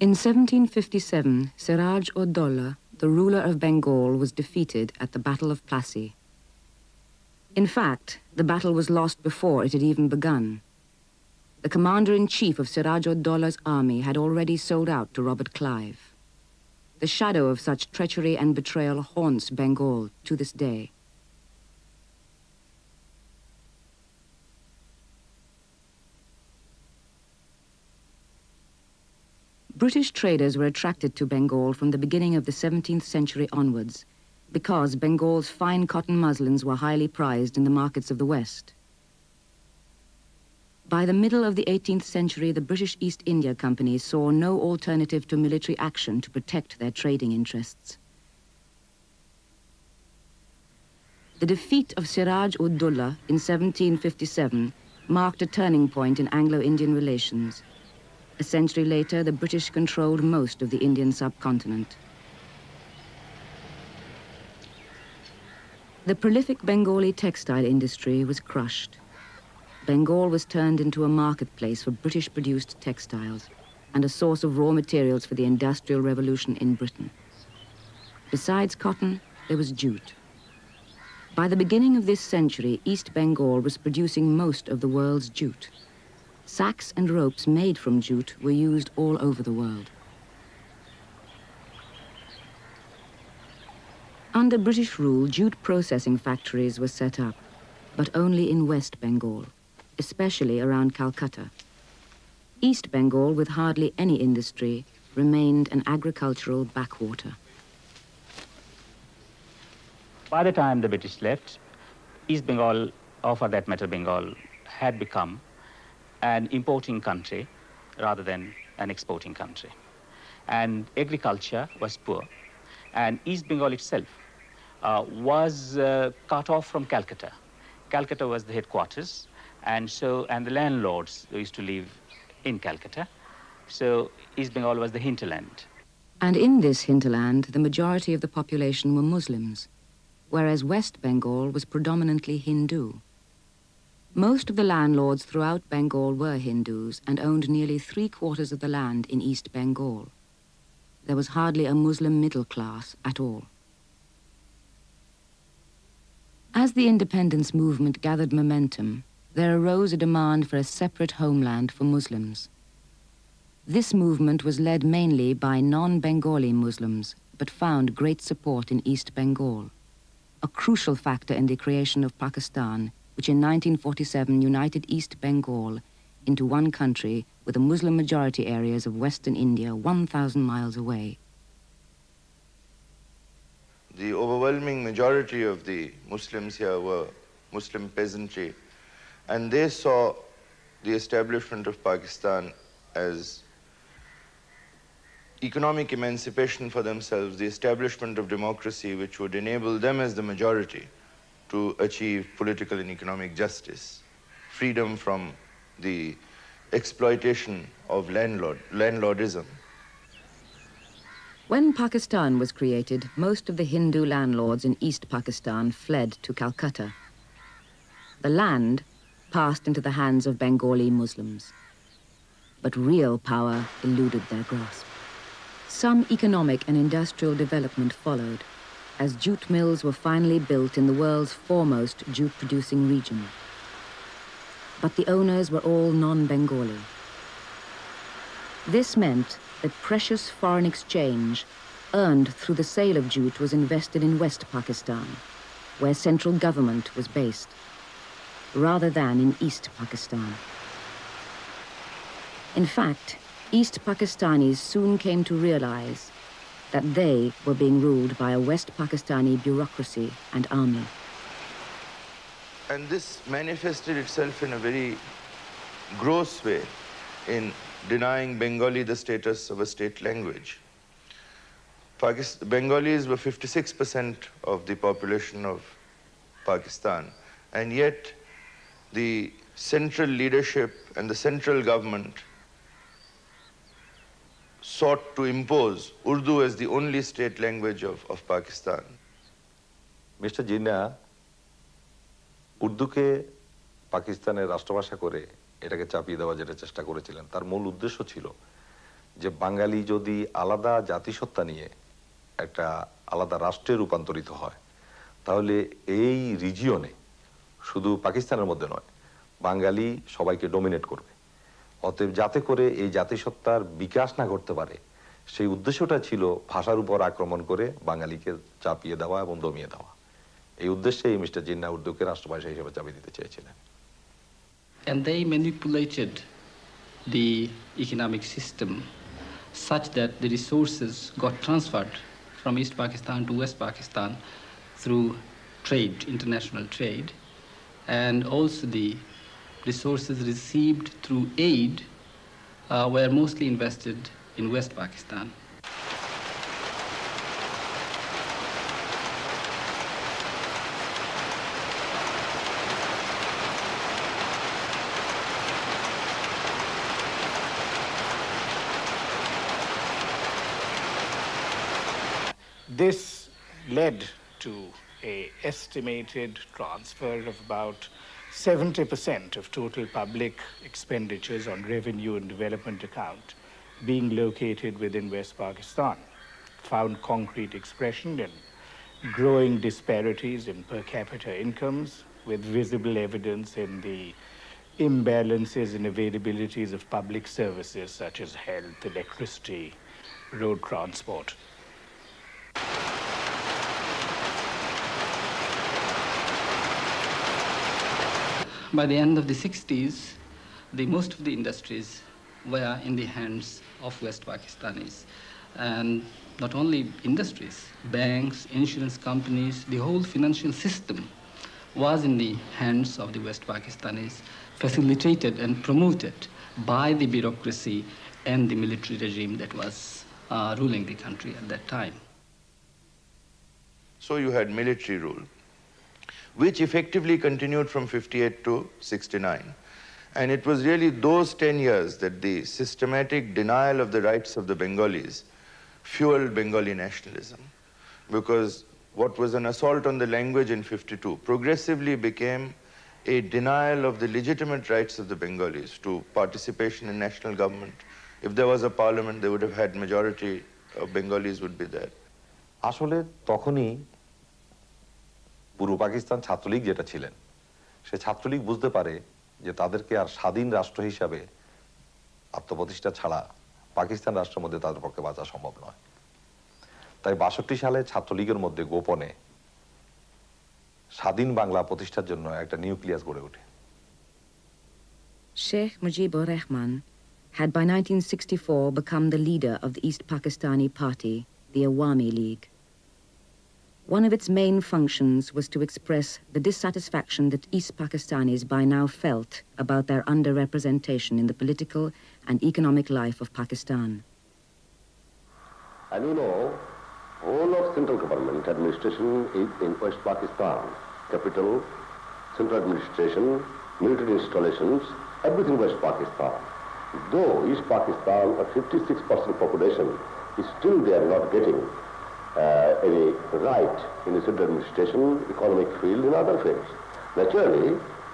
In 1757, Siraj-ud-Dowlah, the ruler of Bengal, was defeated at the Battle of Plassey. In fact, the battle was lost before it had even begun. The commander-in-chief of Siraj-ud-Dowlah's army had already sold out to Robert Clive. The shadow of such treachery and betrayal haunts Bengal to this day. British traders were attracted to Bengal from the beginning of the 17th century onwards, because Bengal's fine cotton muslins were highly prized in the markets of the West. By the middle of the 18th century, the British East India Company saw no alternative to military action to protect their trading interests. The defeat of Siraj-ud-Dowlah in 1757 marked a turning point in Anglo-Indian relations. A century later, the British controlled most of the Indian subcontinent. The prolific Bengali textile industry was crushed. Bengal was turned into a marketplace for British-produced textiles and a source of raw materials for the Industrial Revolution in Britain. Besides cotton, there was jute. By the beginning of this century, East Bengal was producing most of the world's jute. Sacks and ropes made from jute were used all over the world. Under British rule, jute processing factories were set up, but only in West Bengal, especially around Calcutta. East Bengal, with hardly any industry, remained an agricultural backwater. By the time the British left, East Bengal, or for that matter Bengal, had become an importing country rather than an exporting country. And agriculture was poor. And East Bengal itself was cut off from Calcutta. Calcutta was the headquarters, and the landlords used to live in Calcutta. So East Bengal was the hinterland. And in this hinterland, the majority of the population were Muslims, whereas West Bengal was predominantly Hindu. Most of the landlords throughout Bengal were Hindus and owned nearly 3/4 of the land in East Bengal. There was hardly a Muslim middle class at all. As the independence movement gathered momentum, there arose a demand for a separate homeland for Muslims. This movement was led mainly by non-Bengali Muslims, but found great support in East Bengal, a crucial factor in the creation of Pakistan, which in 1947 united East Bengal into one country with the Muslim majority areas of Western India 1,000 miles away. The overwhelming majority of the Muslims here were Muslim peasantry, and they saw the establishment of Pakistan as economic emancipation for themselves, the establishment of democracy which would enable them as the majority to achieve political and economic justice, freedom from the exploitation of landlordism. When Pakistan was created, most of the Hindu landlords in East Pakistan fled to Calcutta. The land passed into the hands of Bengali Muslims, but real power eluded their grasp. Some economic and industrial development followed, as jute mills were finally built in the world's foremost jute-producing region. But the owners were all non-Bengali. This meant that precious foreign exchange earned through the sale of jute was invested in West Pakistan, where central government was based, rather than in East Pakistan. In fact, East Pakistanis soon came to realize that they were being ruled by a West Pakistani bureaucracy and army. And this manifested itself in a very gross way in denying Bengali the status of a state language. Bengalis were 56% of the population of Pakistan, and yet the central leadership and the central government sought to impose Urdu as the only state language of Pakistan. Mr. Jinnah, উর্দুকে পাকিস্তানের রাষ্ট্রভাষা করে এটাকে চাপিয়ে দেওয়ার যেটা চেষ্টা করেছিলেন, তার মূল উদ্দেশ্য ছিল যে বাঙালি যদি আলাদা জাতিসত্তা নিয়ে একটা আলাদা রাষ্ট্রে রূপান্তরিত হয়, তাহলে এই রিজিয়নে শুধু পাকিস্তানের মধ্যে নয়, বাঙালি সবাইকে ডমিনেট করবে। অতএব যাতে করে এই জাতিসত্তার বিকাশ না ঘটতে পারে, সেই উদ্দেশ্যটা ছিল ভাষার উপর আক্রমণ করে বাঙালিকে চাপিয়ে দেওয়া এবং দমিয়ে দেওয়া। এই উদ্দেশ্যেই মিস্টার জিন্নাহ উর্দুকে রাষ্ট্রভাষা হিসেবে চাপিয়ে দিতে চেয়েছিলেন। And they manipulated the economic system such that the resources got transferred from East Pakistan to West Pakistan through trade, international trade, and also the resources received through aid were mostly invested in West Pakistan. This led to an estimated transfer of about 70% of total public expenditures on revenue and development account being located within West Pakistan, found concrete expression in growing disparities in per capita incomes, with visible evidence in the imbalances in availabilities of public services such as health, electricity, road transport. By the end of the 60s, most of the industries were in the hands of West Pakistanis. And not only industries, banks, insurance companies, the whole financial system was in the hands of the West Pakistanis, facilitated and promoted by the bureaucracy and the military regime that was ruling the country at that time. So you had military rule, which effectively continued from 58 to 69. And it was really those 10 years that the systematic denial of the rights of the Bengalis fueled Bengali nationalism. Because what was an assault on the language in 52 progressively became a denial of the legitimate rights of the Bengalis to participation in national government. If there was a parliament, they would have had majority of Bengalis would be there. আসলে তখনই পূর্ব পাকিস্তান ছাত্রলীগ যেটা ছিলেন, সে ছাত্রলীগ বুঝতে পারে যে তাদেরকে আর স্বাধীন রাষ্ট্র হিসাবে আত্মপ্রতিষ্ঠা ছাড়া পাকিস্তান রাষ্ট্রের মধ্যে তাদের পক্ষে বাঁচা সম্ভব নয়। তাই ৬২ সালে ছাত্রলীগের মধ্যে গোপনে স্বাধীন বাংলা প্রতিষ্ঠার জন্য একটা নিউক্লিয়াস গড়ে ওঠে। Sheikh Mujibur Rahman had by 1964 become the leader of the East Pakistani Party, the Awami League. One of its main functions was to express the dissatisfaction that East Pakistanis by now felt about their underrepresentation in the political and economic life of Pakistan. And you know, whole of central government administration is in West Pakistan. Capital, central administration, military installations, everything West Pakistan. Though East Pakistan, a 56% population, is still they are not getting any right in the central administration, economic field, and other fields. Naturally,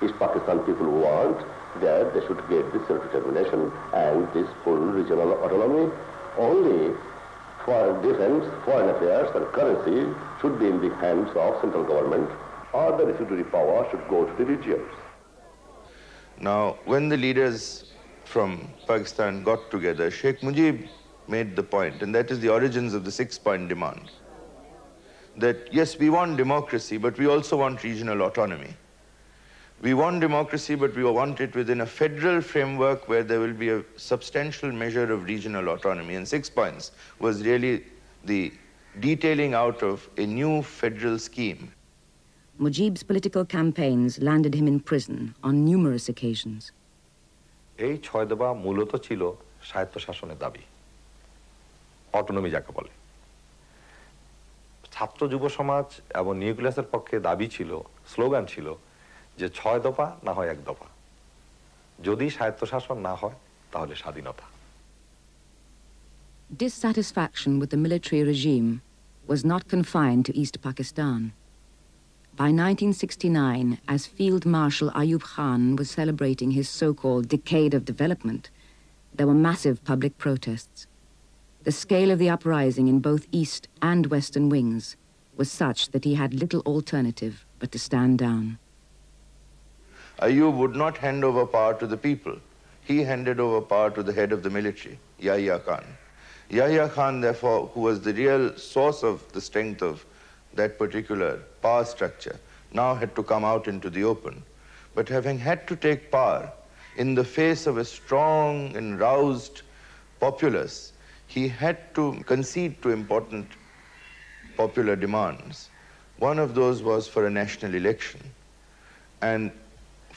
East Pakistan people want that they should get this self-determination and this full regional autonomy. Only for defense, foreign affairs, and currency should be in the hands of central government, or the residuary power should go to the regions. Now, when the leaders from Pakistan got together, Sheikh Mujib made the point, and that is the origins of the 6-point demand, that yes, we want democracy, but we also want regional autonomy. We want democracy, but we want it within a federal framework where there will be a substantial measure of regional autonomy. And 6 points was really the detailing out of a new federal scheme. Mujib's political campaigns landed him in prison on numerous occasions. এই 6 দফা মূলত ছিল স্বায়ত্তশাসনের দাবি, autonomy যাকে বলে। ছাত্র যুব সমাজ এবং নিউক্লিয়াসের পক্ষে দাবি ছিল, স্লোগান ছিল যে 6 দফা না হয় 1 দফা, যদি স্বায়ত্তশাসন না হয় তাহলে স্বাধীনতা। Dissatisfaction with the military regime was not confined to East Pakistan. By 1969, as Field Marshal Ayub Khan was celebrating his so-called decade of development, there were massive public protests. The scale of the uprising in both East and Western wings was such that he had little alternative but to stand down. Ayub would not hand over power to the people. He handed over power to the head of the military, Yahya Khan. Yahya Khan, therefore, who was the real source of the strength of that particular power structure, now had to come out into the open. But having had to take power in the face of a strong and roused populace, he had to concede to important popular demands. One of those was for a national election. And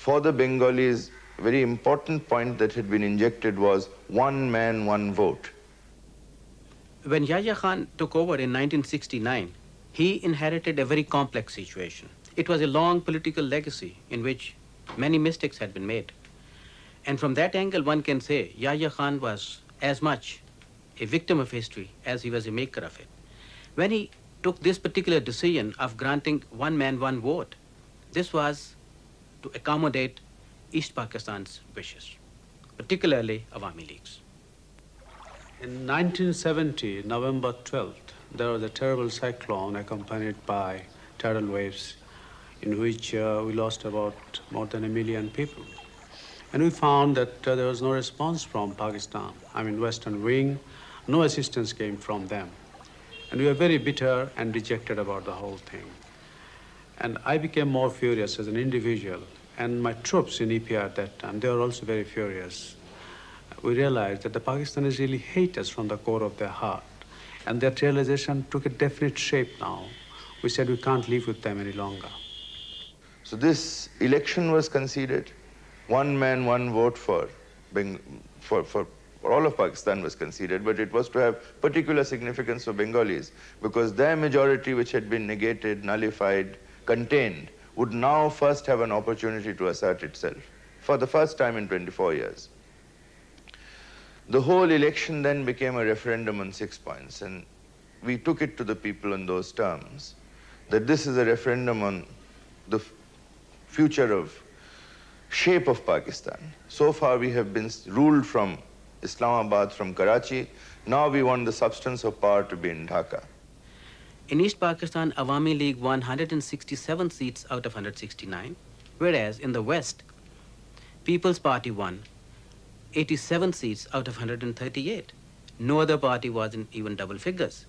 for the Bengalis, a very important point that had been injected was 1 man, 1 vote. When Yahya Khan took over in 1969, he inherited a very complex situation. It was a long political legacy in which many mistakes had been made. And from that angle, one can say Yahya Khan was as much a victim of history as he was a maker of it. When he took this particular decision of granting 1 man, 1 vote, this was to accommodate East Pakistan's wishes, particularly Awami Leagues. In 1970, November 12th, there was a terrible cyclone accompanied by tidal waves in which we lost about more than 1 million people. And we found that there was no response from Pakistan. I mean, Western Wing, no assistance came from them. And we were very bitter and dejected about the whole thing. And I became more furious as an individual. And my troops in EPR at that time, they were also very furious. We realized that the Pakistanis really hate us from the core of their heart. And that realization took a definite shape now. We said we can't live with them any longer. So this election was conceded. 1 man, 1 vote for all of Pakistan was conceded, but it was to have particular significance for Bengalis, because their majority, which had been negated, nullified, contained, would now first have an opportunity to assert itself for the first time in 24 years. The whole election then became a referendum on 6 points, and we took it to the people in those terms, that this is a referendum on the future of shape of Pakistan. So far we have been ruled from Islamabad, from Karachi. Now we want the substance of power to be in Dhaka. In East Pakistan, Awami League won 167 seats out of 169, whereas in the West, People's Party won 87 seats out of 138. No other party was in even double figures.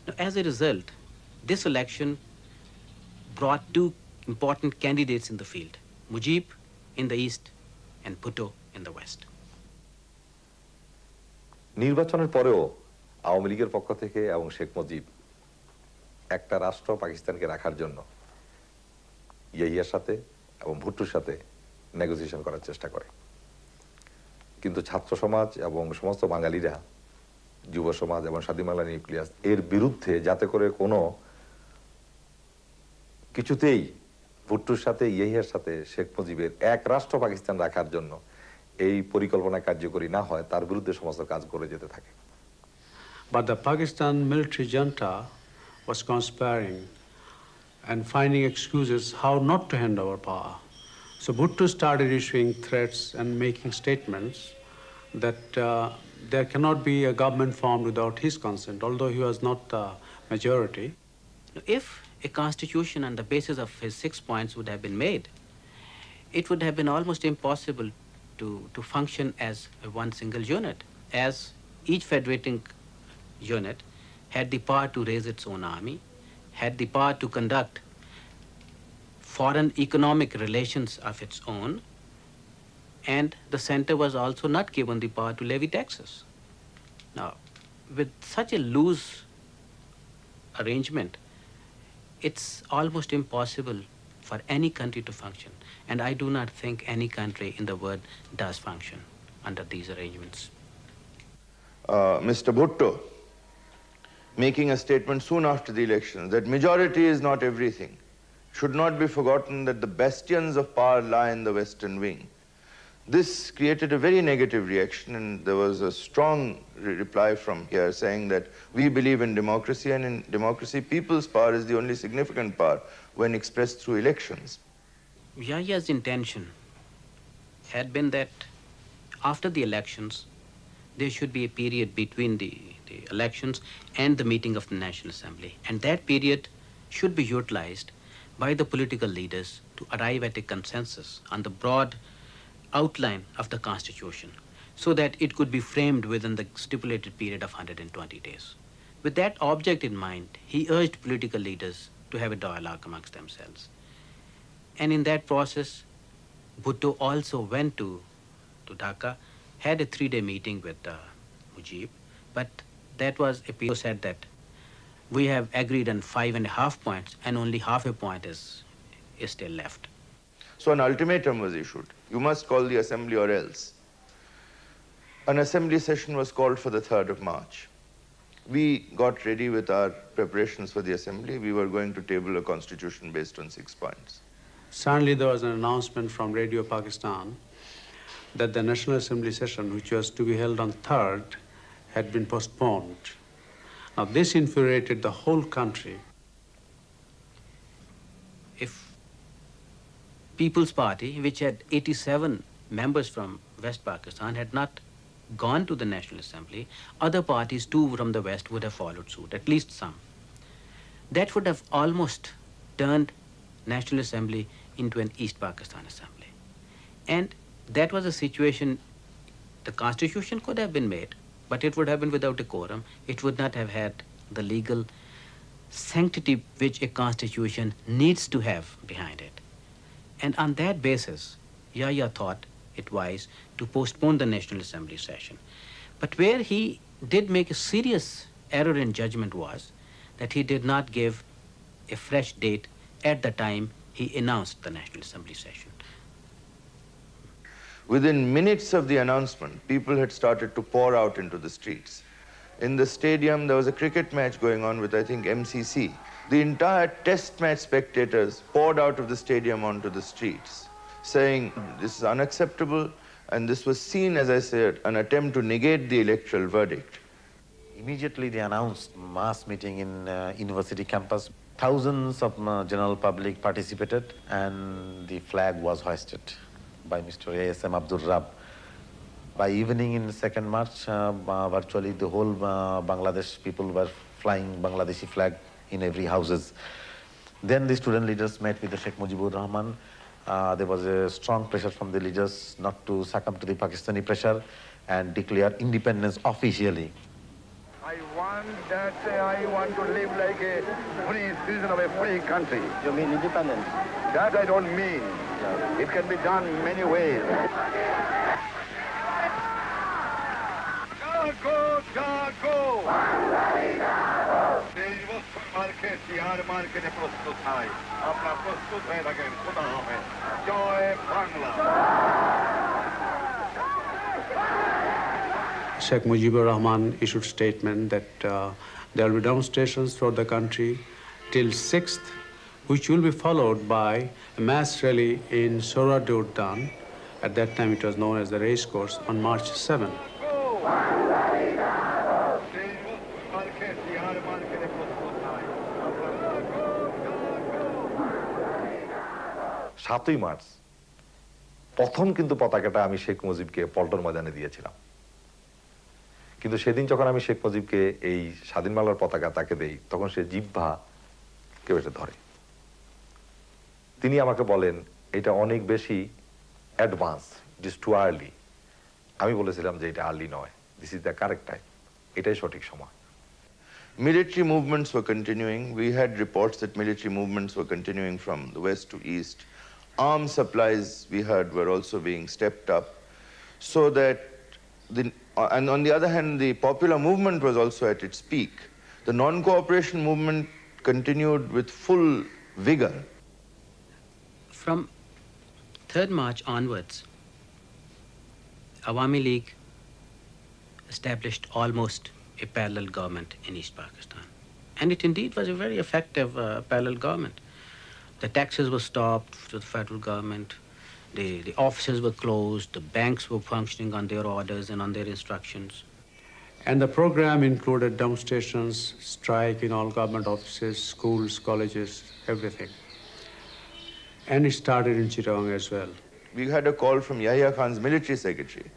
Now, as a result, this election brought two important candidates in the field, Mujib in the East and Bhutto in the West. নির্বাচনের পরেও আওয়ামী লীগের পক্ষ থেকে এবং শেখ মুজিব একটা রাষ্ট্র পাকিস্তানকে রাখার জন্য ইয়াহিয়ার সাথে এবং ভুট্টোর সাথে নেগোসিয়েশন করার চেষ্টা করে। কিন্তু ছাত্র সমাজ এবং সমস্ত বাঙালিরা, যুব সমাজ এবং স্বাধীন বাংলা নিউক্লিয়াস এর বিরুদ্ধে যাতে করে কোনো কিছুতেই ভুট্টোর সাথে ইয়াহিয়ার সাথে শেখ মুজিবের এক রাষ্ট্র পাকিস্তান রাখার জন্য এই পরিকল্পনা কার্যকরী না হয় তার বিরুদ্ধে সমস্ত কাজ করে যেতে থাকে। But the Pakistan military junta was conspiring and finding excuses how not to hand over power. So Bhutto started issuing threats and making statements that there cannot be a government formed without his consent, although he was not the majority. If a constitution on the basis of his 6 points would have been made, it would have been almost impossible to function as one single unit, as each federating unit had the power to raise its own army, had the power to conduct foreign economic relations of its own, and the center was also not given the power to levy taxes. Now, with such a loose arrangement, it's almost impossible for any country to function. And I do not think any country in the world does function under these arrangements. Mr. Bhutto, making a statement soon after the election that majority is not everything, should not be forgotten that the bastions of power lie in the western wing. This created a very negative reaction, and there was a strong reply from here saying that we believe in democracy, and in democracy people's power is the only significant power when expressed through elections. Yahiya's intention had been that after the elections, there should be a period between the elections and the meeting of the National Assembly. And that period should be utilized by the political leaders to arrive at a consensus on the broad outline of the Constitution so that it could be framed within the stipulated period of 120 days. With that object in mind, he urged political leaders to have a dialogue amongst themselves. And in that process, Bhutto also went to Dhaka, had a 3-day meeting with Mujib, but that was a people said that we have agreed on 5.5 points and only half a point is still left. So an ultimatum was issued. You must call the assembly or else. An assembly session was called for the 3rd of March. We got ready with our preparations for the assembly. We were going to table a constitution based on 6 points. Suddenly there was an announcement from Radio Pakistan that the National Assembly session, which was to be held on 3rd, had been postponed. Now this infuriated the whole country. If People's Party, which had 87 members from West Pakistan, had not gone to the National Assembly, other parties too from the West would have followed suit, at least some. That would have almost turned National Assembly into an East Pakistan Assembly. And that was a situation, the Constitution could have been made, but it would have been without a quorum. It would not have had the legal sanctity which a Constitution needs to have behind it. And on that basis, Yahya thought it wise to postpone the National Assembly session. But where he did make a serious error in judgment was that he did not give a fresh date at the time he announced the National Assembly session. Within minutes of the announcement, people had started to pour out into the streets. In the stadium, there was a cricket match going on with, I think, MCC. The entire test match spectators poured out of the stadium onto the streets, saying this is unacceptable, and this was seen, as I said, an attempt to negate the electoral verdict. Immediately they announced mass meeting in university campus. Thousands of general public participated, and the flag was hoisted by Mr. A.S.M. Abdur Rab. By evening in 2nd March, virtually the whole Bangladesh people were flying Bangladeshi flag in every houses. Then the student leaders met with the Sheikh Mujibur Rahman. There was a strong pressure from the leaders not to succumb to the Pakistani pressure and declare independence officially. I want to live like a free citizen of a free country. You mean independence? That I don't mean. Yeah. It can be done many ways. Jago, jago! Market, Tihar market e prostut hai. Apna prostut hai lage, Khuda hafiz. Joy Bangla. Sheikh Mujibur Rahman issued statement that there will be demonstrations throughout the country till 6th, which will be followed by a mass rally in Soradurdan. At that time it was known as the race course on March 7. সাতই March প্রথম কিন্তু পতাকাটা আমি শেখ মুজিবকে পল্টন ময়দানে দিয়েছিলাম। কিন্তু সেদিন যখন আমি শেখ মুজিবকে এই স্বাধীন বাংলার পতাকা তাকে দেই, তখন সে জিহ্বা কেউ এটা ধরে। তিনি আমাকে বলেন এটা অনেক বেশি advance, it is too early. আমি বলেছিলাম যে এটা আর্লি নয়, this is the correct time, এটাই সঠিক সময়। Military movements were continuing. We had reports that military movements were continuing from the west to east. Arms supplies, we heard, were also being stepped up. So that, and on the other hand, the popular movement was also at its peak. The non-cooperation movement continued with full vigor. From 3rd March onwards, Awami League established almost a parallel government in East Pakistan. And it indeed was a very effective parallel government. The taxes were stopped to the federal government, the offices were closed, the banks were functioning on their orders and on their instructions. And the program included demonstrations, strike in all government offices, schools, colleges, everything. And it started in Chittagong as well. We had a call from Yahya Khan's military secretary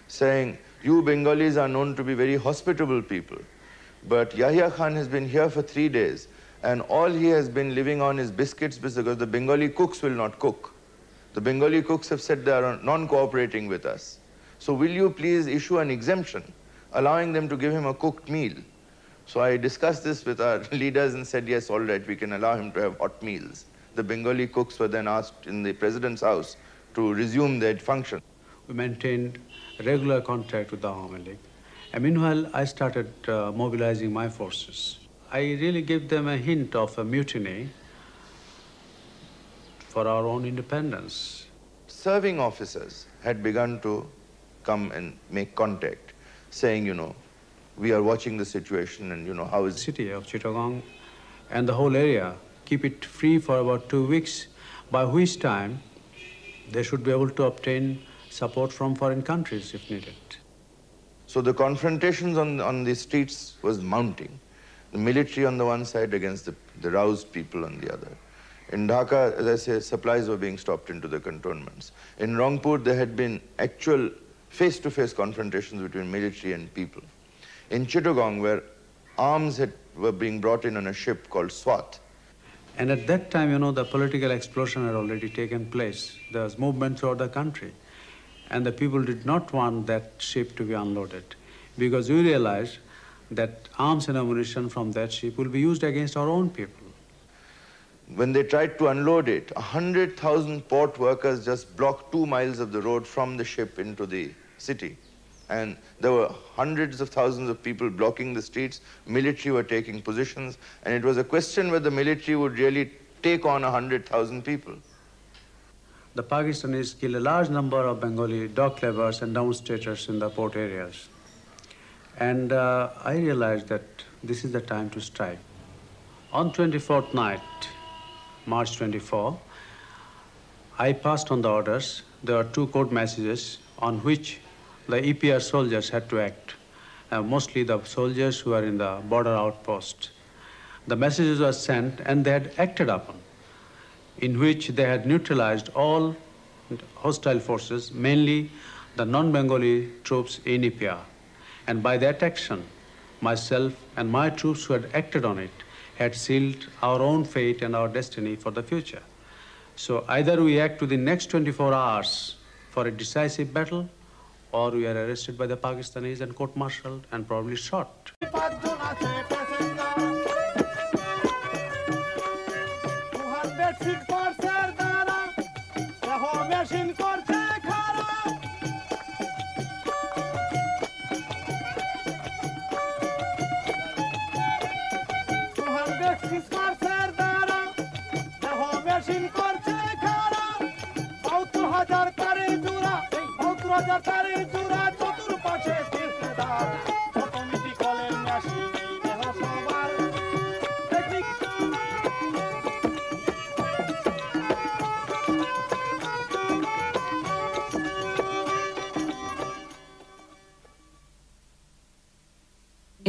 saying, you Bengalis are known to be very hospitable people, but Yahya Khan has been here for 3 days and all he has been living on is biscuits because the Bengali cooks will not cook. The Bengali cooks have said they are non-cooperating with us. So will you please issue an exemption allowing them to give him a cooked meal? So I discussed this with our leaders and said, yes, all right, we can allow him to have hot meals. The Bengali cooks were then asked in the president's house to resume their function. We maintained regular contact with the Awami League. And meanwhile, I started mobilizing my forces. I really gave them a hint of a mutiny for our own independence. Serving officers had begun to come and make contact, saying, you know, we are watching the situation and, you know, how is... The city of Chittagong and the whole area, keep it free for about 2 weeks, by which time they should be able to obtain support from foreign countries if needed. So the confrontations on the streets was mounting. The military on the one side against the roused people on the other. In Dhaka, as I say, supplies were being stopped into the cantonments. In Rangpur, there had been actual face-to-face confrontations between military and people. In Chittagong, where arms were being brought in on a ship called Swat. And at that time, you know, the political explosion had already taken place. There was movement throughout the country. And the people did not want that ship to be unloaded because we realized that arms and ammunition from that ship will be used against our own people. When they tried to unload it, 100,000 port workers just blocked 2 miles of the road from the ship into the city. And there were hundreds of thousands of people blocking the streets. Military were taking positions. And it was a question whether the military would really take on 100,000 people. The Pakistanis killed a large number of Bengali dock laborers and demonstrators in the port areas. And I realized that this is the time to strike. On 24th night, March 24, I passed on the orders. There are 2 code messages on which the EPR soldiers had to act, mostly the soldiers who are in the border outpost. The messages were sent and they had acted upon, in which they had neutralized all hostile forces, mainly the non-Bengali troops in EPR. And by that action, myself and my troops who had acted on it had sealed our own fate and our destiny for the future. So either we act to the next 24 hours for a decisive battle, or we are arrested by the Pakistanis and court-martialed and probably shot.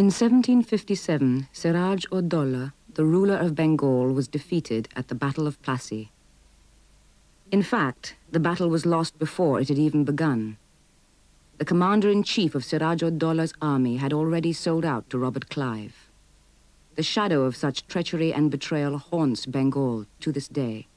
In 1757, Siraj-ud-Dowlah, the ruler of Bengal, was defeated at the Battle of Plassey. In fact, the battle was lost before it had even begun. The commander-in-chief of Siraj-ud-Dowlah's army had already sold out to Robert Clive. The shadow of such treachery and betrayal haunts Bengal to this day.